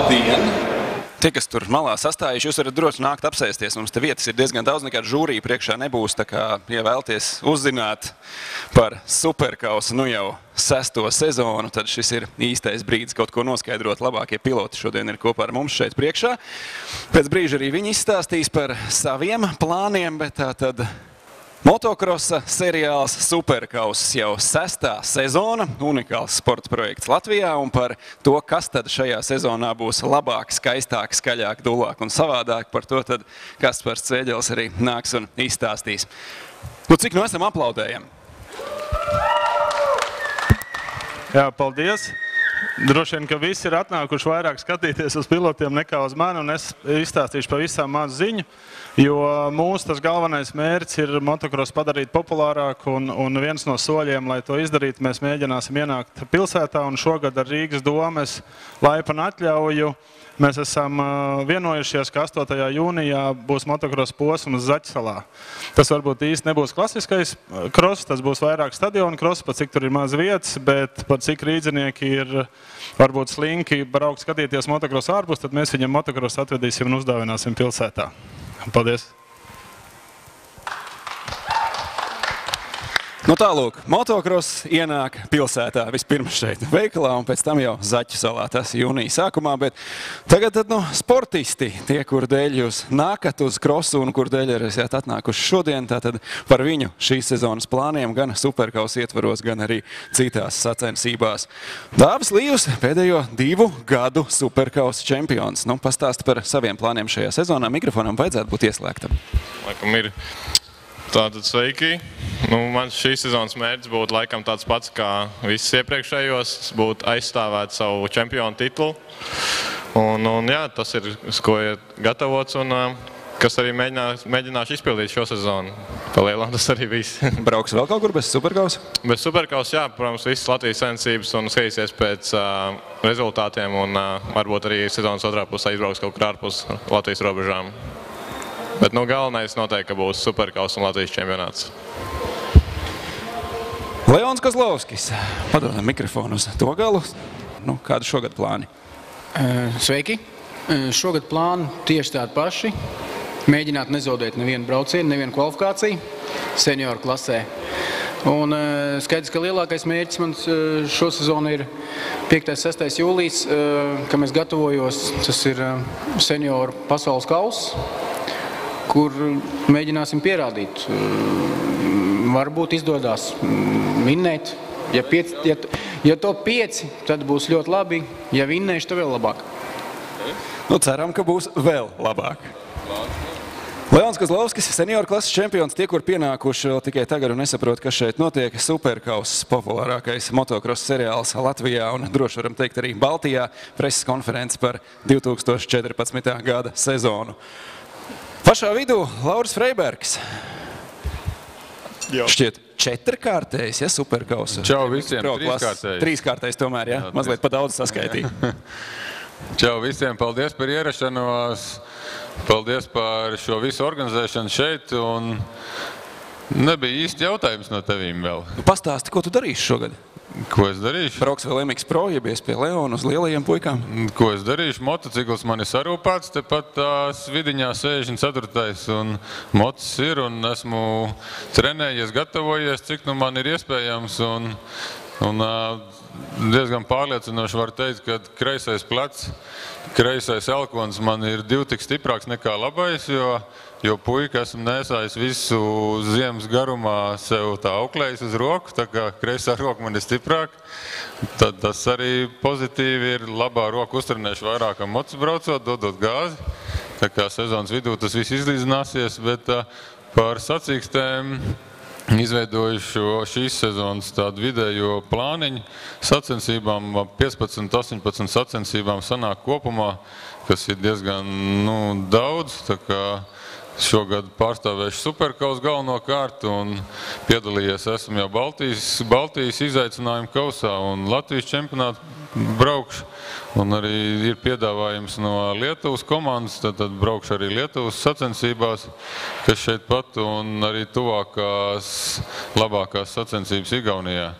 Labdien! Tie, kas tur malā sastājuši, jūs varat droši nākt apsēsties. Mums te vietas ir diezgan daudz, nekāda žūrija priekšā nebūs. Tā kā, ja vēlties uzzināt par Superkausu jau 6. sezonu, tad šis ir īstais brīdis kaut ko noskaidrot. Labākie piloti šodien ir kopā ar mums šeit priekšā. Pēc brīža arī viņi izstāstīs par saviem plāniem, bet tā tad motokrosa seriāls Superkaus jau 6. sezona, unikāls sporta projekts Latvijā, un par to, kas tad šajā sezonā būs labāk, skaistāk, skaļāk, dulāk un savādāk, par to tad Kaspars Cēģelis arī nāks un izstāstīs. Nu, cik nu esam aplaudējami? Jā, paldies! Droši vien, ka visi ir atnākuši vairāk skatīties uz pilotiem nekā uz mani, un es izstāstīšu pavisam mazu ziņu, jo mūsu tas galvenais mērķis ir motokrosu padarīt populārāku, un viens no soļiem, lai to izdarītu, mēs mēģināsim ienākt pilsētā, un šogad ar Rīgas domes laipanu atļauju mēs esam vienojušies, ka 8. jūnijā būs motokrosa posms Zaķsalā. Tas varbūt īsti nebūs klasiskais kross, tas būs vairāk stadionu kross, pat cik tur ir maz vietas, bet pat cik rīdzinieki ir varbūt slinki braukt skatīties motokrosu ārpus, tad mēs viņam motokrosu atvedīsim un uzdāvināsim pilsētā. Paldies! Nu tālūk, motokross ienāk pilsētā vispirms šeit veikalā un pēc tam jau Zaķu salā, tas jūnija sākumā, bet tagad tad, sportisti, tie, kur dēļ jūs nākat uz krosu un kur dēļ arī esat atnākuši šodien, tātad par viņu šīs sezonas plāniem gan Superkaus ietvaros, gan arī citās sacensībās. Dāvis Līvs, pēdējo 2 gadu Superkaus čempions. Nu, pastāsti par saviem plāniem šajā sezonā. Mikrofonam vajadzētu būt ieslēgtam. Laikam ir. Tātad sveiki. Mans šīs sezonas mērķis būtu laikam tāds pats kā visus iepriekšējos, būtu aizstāvēt savu čempionu titulu. Un jā, tas ir, ko ir gatavots un kas arī mēģināšu izpildīt šo sezonu. Palielām tas arī viss. Brauks vēl kaut kur bez Superkausa? Bez Superkausa, jā, protams, visas Latvijas sacensības un skatīsies pēc rezultātiem un varbūt arī sezonas otrā pusē izbrauks kaut kur ārpus Latvijas robežām. Bet galvenais noteikti, ka būs Superkaus un Latvijas čempionāts. Leons Kozlovskis, padodam mikrofonu uz to galu. Kādi šogad plāni? Sveiki! Šogad plāni tieši tādi paši. Mēģināt nezaudēt nevienu braucienu, nevienu kvalifikāciju senioru klasē. Un skaidrs, ka lielākais mērķis man šo sezonu ir 5. 6. jūlijas, kam es gatavojos. Tas ir senioru pasaules kauss, kur mēģināsim pierādīt. Varbūt izdodās vinnēt. Ja top 5, tad būs ļoti labi. Ja vinnēšu, tad vēl labāk. Ceram, ka būs vēl labāk. Leons Kozlovskis, senioru klases čempions, tie, kur pienākuši vēl tikai tagad un nesaprot, kas šeit notiek. Superkaus, populārākais motokross seriāls Latvijā un droši varam teikt arī Baltijā, preses konferences par 2014. gada sezonu. Pašā vidū Lauris Freibergs. Šķiet 4-kārtējs, ja, Superkausa. Čau visiem, 3-kārtējs. 3-kārtējs tomēr, ja, mazliet pa daudz saskaitīja. Čau visiem, paldies par ierašanos, paldies par šo visu organizēšanu šeit, un nebija īsti jautājums no tevīm vēl. Pastāsti, ko tu darīsi šogad? Ko es darīšu? Brauks vēl MX Pro, ja bies pie Leona uz lielajiem puikām? Ko es darīšu? Motocikls man ir sarūpāts, tepat tās vidiņā 64. un mocis ir, un esmu trenējies, gatavojies, cik nu man ir iespējams, un diezgan pārliecinoši var teikt, ka kreisais plecs, kreisais elkons man ir 2 tik stiprāks nekā labais, jo puika esmu nesājis visu ziemas garumā sev tā auklējis uz roku, tā kā kreisā roka man ir stiprāk. Tad tas arī pozitīvi ir labā roka uztrenēšu vairākam mocis braucot, dodot gāzi. Tā kā sezonas vidū tas viss izlīdzināsies, bet par sacīkstēm izveidojuši šīs sezonas tādu vidējo plāniņu sacensībām, 15-18 sacensībām sanāk kopumā, kas ir diezgan daudz. Tā kā šogad pārstāvēšu Superkaus galvenokārt un piedalījies esmu jau Baltijas izaicinājumu kausā un Latvijas čempionātu braukšu. Un arī ir piedāvājums no Lietuvas komandas, tad braukšu arī Lietuvas sacensībās, kas šeit pat un arī tuvākās labākās sacensības Igaunijā.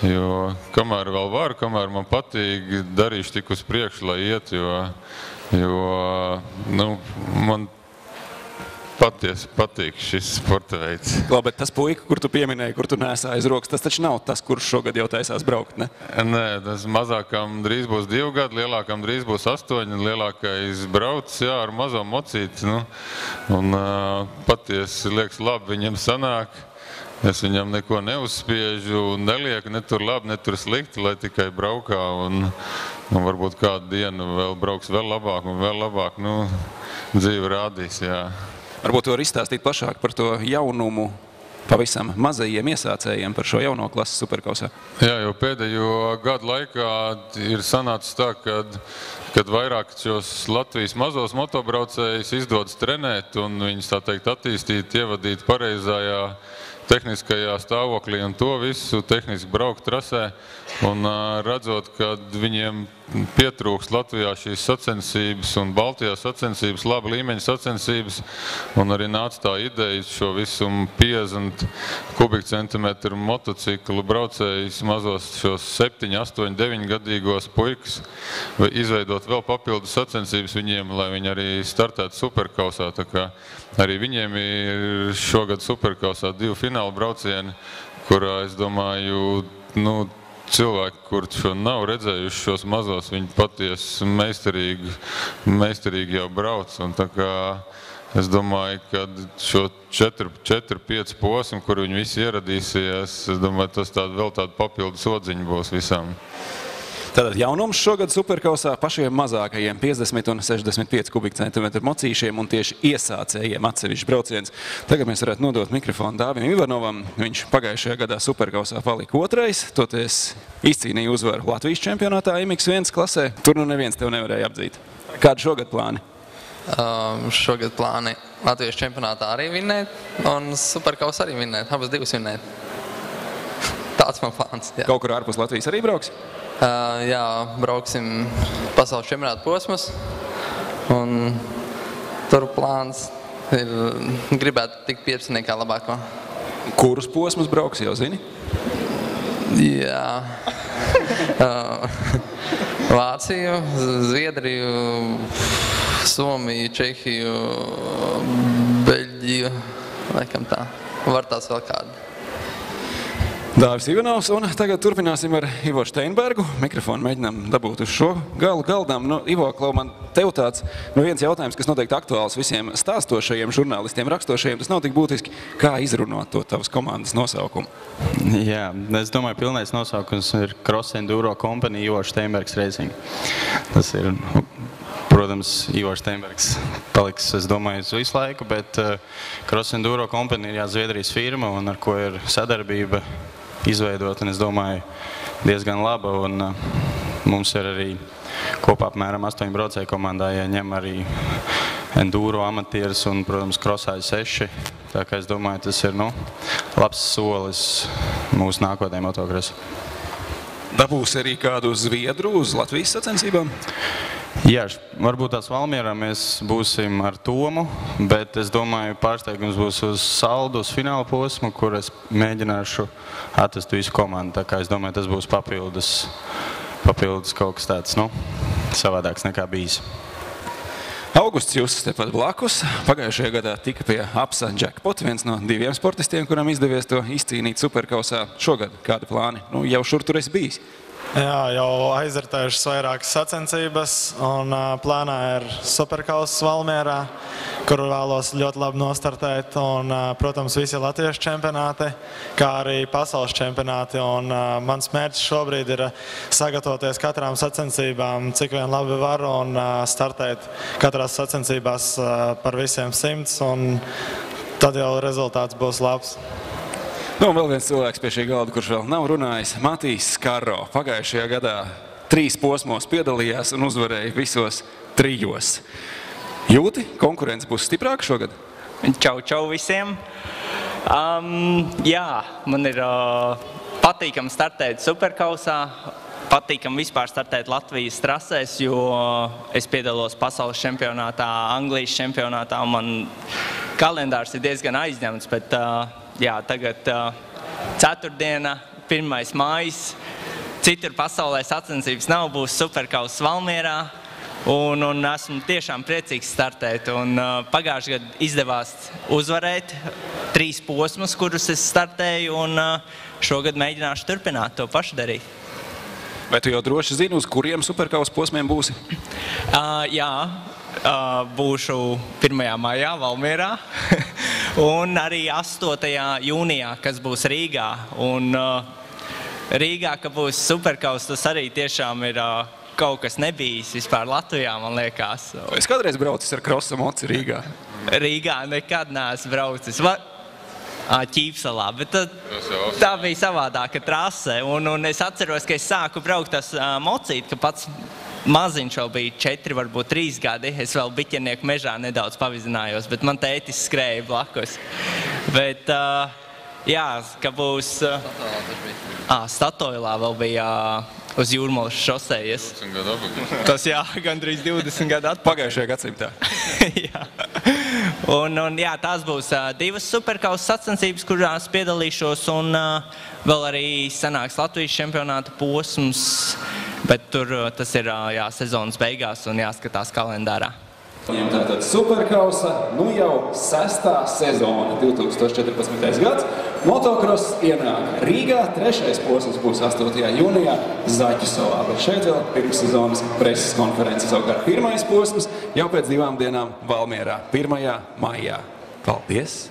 jo kamēr vēl varu, kamēr man patīk, darīšu tik uz priekšu, lai iet, jo man patiesi patīk šis sporta veids. Labi, bet tas puika, kur tu pieminēji, kur tu nesā aiz rokas, tas taču nav tas, kurš šogad jau taisās braukt, ne? Nē, tas mazākam drīz būs 2 gadi, lielākam drīz būs 8, lielākais braucis, jā, ar mazo mocīti, un patiesi liekas labi viņam sanāk. Es viņam neko neuzspiežu, nelieku ne tur labi, ne tur slikti, lai tikai braukā, un varbūt kādu dienu vēl brauks vēl labāk un vēl labāk, dzīve rādīs, jā. Varbūt var izstāstīt plašāk par to jaunumu pavisam mazajiem iesācējiem par šo jauno klases superkausā. Jā, jau pēdējo gadu laikā ir sanācis tā, kad vairāk šos Latvijas mazos motobraucējus izdodas trenēt un viņus, tā teikt, attīstīt, ievadīt pareizajā tehniskajā stāvoklī un to visu tehniski braukt trasē. Un redzot, ka viņiem pietrūkst Latvijā šīs sacensības un Baltijā sacensības, laba līmeņa sacensības, un arī nāca tā ideja šo visu 50 kubikcentimetru motociklu braucējus mazos šos 7, 8, 9 gadīgos puikas izveidot vēl papildus sacensības viņiem, lai viņi arī startētu superkausā. Tā kā arī viņiem ir šogad superkausā 2 fināla braucieni, kurā, es domāju, cilvēki, kur šo nav redzējuši šos mazos, viņi patiesi meistarīgi jau brauc. Un tā kā es domāju, ka šo 4-5 posmu, kur viņi visi ieradīsies, es domāju, tas vēl tāda papildus odziņa būs visam. Tātad jaunums šogad superkausā pašiem mazākajiem 50 un 65 kubikcentimetru mocīšiem un tieši iesācējiem atsevišķi brauciens. Tagad mēs varētu nodot mikrofonu Dāvim Ivanovam. Viņš pagājušajā gadā superkausā palika 2. Toties izcīnīja uzvaru Latvijas čempionātā MX1 klasē. Tur neviens tev nevarēja apdzīt. Kādi šogad plāni? Šogad plāni Latvijas čempionātā arī vinnēt un superkausā arī vinnēt. Abas 2 vinnēt. Tāds man plāns. Jā. Kaut kur ārpus Latvijas arī brauks? Jā, brauksim pasaules čempionāta posmas, un tur plāns ir gribētu tikt 15. labāko. Kurus posmus brauks, jau zini? Jā. Vāciju, Zviedriju, Somiju, Čehiju, Beļģiju, laikam tā. Var tās vēl kādu. Dāvis Ivanovs, un tagad turpināsim ar Ivo Steinbergu. Mikrofonu mēģinām dabūt uz šo galdām. Ivo, Klau, man tev tāds viens jautājums, kas noteikti aktuāls visiem stāstošajiem žurnālistiem, rakstošajiem. Tas nav tik būtiski, kā izrunāt to tavas komandas nosaukumu. Jā, es domāju, pilnais nosaukums ir Cross Enduro Company Ivo Steinbergs Racing. Tas ir, protams, Ivo Steinbergs paliks, es domāju, uz visu laiku, bet Cross Enduro Company ir Zviedrijas firma, un ar ko ir sadarbība izveidot, un es domāju, diezgan laba, un mums ir arī kopā apmēram 8 braucēju komandā, ja ņem arī enduro amatieris un, protams, krosāju 6. Tā kā es domāju, tas ir, labs solis mūsu nākotnē motokrosu. Dabūs arī kādu Zviedru uz Latvijas sacensībām? Jā, varbūt tās Valmierā mēs būsim ar Tomu, bet es domāju, pārsteigums būs uz saldu, uz fināla posmu, kur es mēģināšu atrast visu komandu. Tā kā es domāju, tas būs papildus kaut kas tāds, savādāks nekā bijis. Augusts Juss tepat blakus. Pagājušajā gadā tika pie apsa jackpot, viens no 2 sportistiem, kuram izdevies to izcīnīt superkausā. Šogad kādi plāni? Jau šur tur esi bijis. Jā, jau aizvērtējušas vairākas sacensības, un plānā ir superkausas Valmierā, kur vēlos ļoti labi nostartēt, un, protams, visi latviešu čempionāti, kā arī pasaules čempionāti, un mans mērķis šobrīd ir sagatavoties katrām sacensībām, cik vien labi var, un startēt katrās sacensībās par visiem 100, un tad jau rezultāts būs labs. Vēl viens cilvēks pie šī galda, kurš vēl nav runājis, Matīs Skarro. Pagājušajā gadā 3 posmos piedalījās un uzvarēja visos 3. Jūti, konkurence būs stiprāka šogad? Čau visiem! Jā, man ir patīkami startēt superkausā, patīkami vispār startēt Latvijas trasēs, jo es piedalos pasaules čempionātā, Anglijas čempionātā, un man kalendārs ir diezgan aizņemts, bet jā, tagad 4. 1. mājas. Citur pasaulē sacensības nav, būs Superkauss Valmierā. Un esmu tiešām priecīgs startēt. Pagājušajā gadā izdevās uzvarēt 3 posmus, kurus es startēju, un šogad mēģināšu turpināt to pašu darīt. Vai tu jau droši zini, uz kuriem Superkausa posmiem būsi? Jā, būšu 1. maijā Valmierā un arī 8. jūnijā, kas būs Rīgā. Un Rīgā, ka būs Superkauss, tas arī tiešām ir kaut kas nebijis vispār Latvijā, man liekas. Vai es kādreiz braucis ar krosa moci Rīgā? Rīgā nekad neesmu braucis. Ķīpsalā, bet tā bija savādāka trase. Un es atceros, ka es sāku braukt tas mocīt, ka pats maziņš vēl bija 4, varbūt 3 gadi. Es vēl Biķernieku mežā nedaudz pavizinājos, bet man tētis skrēja blakus. Bet, jā, ka būs... Statoilā vēl bija uz Jūrmalas šosejas. 20 gadu atpakaļ. Tas, jā, gandrīz 20 gadu atpakaļ. Pagājušajā gadsimtā. Jā. Un jā, tās būs 2 Superkausa sacensības, kurās piedalīšos, un vēl arī sanāks Latvijas čempionāta posms, bet tur tas ir sezonas beigās un jāskatās kalendārā. Tātad Superkausa, jau 6. sezona, 2014. gads. Motocross ienāk Rīgā, 3. posms būs 8. jūnijā Zaķu salā, bet šeit vēl pirms sezonas preses konferences. Savukārt 1. posms jau pēc 2 dienām Valmierā, 1. maijā. Paldies!